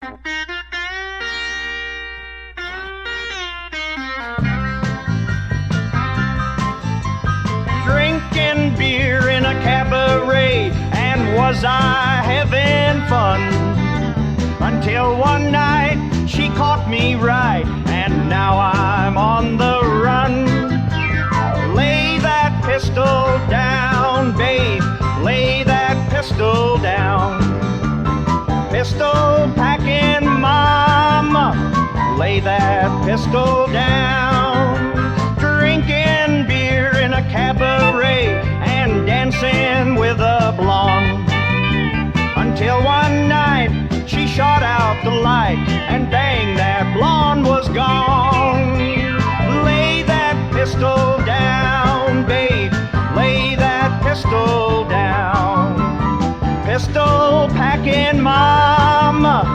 Drinking beer in a cabaret, and was I having fun? Until one night she caught me right, and now I'm on the run. Lay that pistol down, babe, lay that pistol down. Pistol packing mama, lay that pistol down. Drinking beer in a cabaret and dancing with a blonde, until one night she shot out the light, and dang, that blonde was gone. Lay that pistol down, babe, lay that pistol down. Pistol packing mama,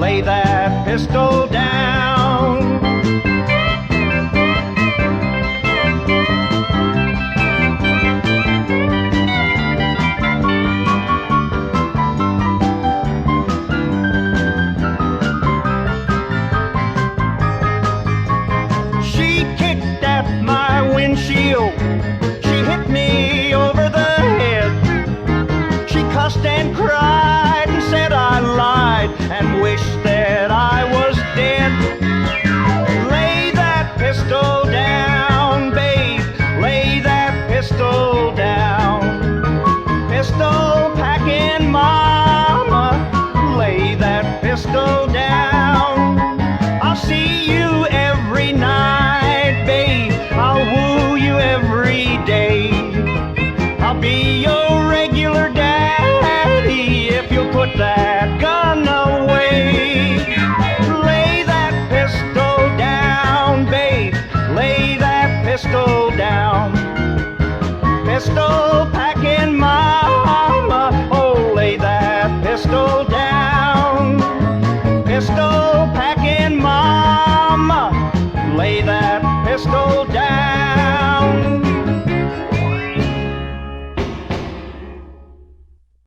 lay that pistol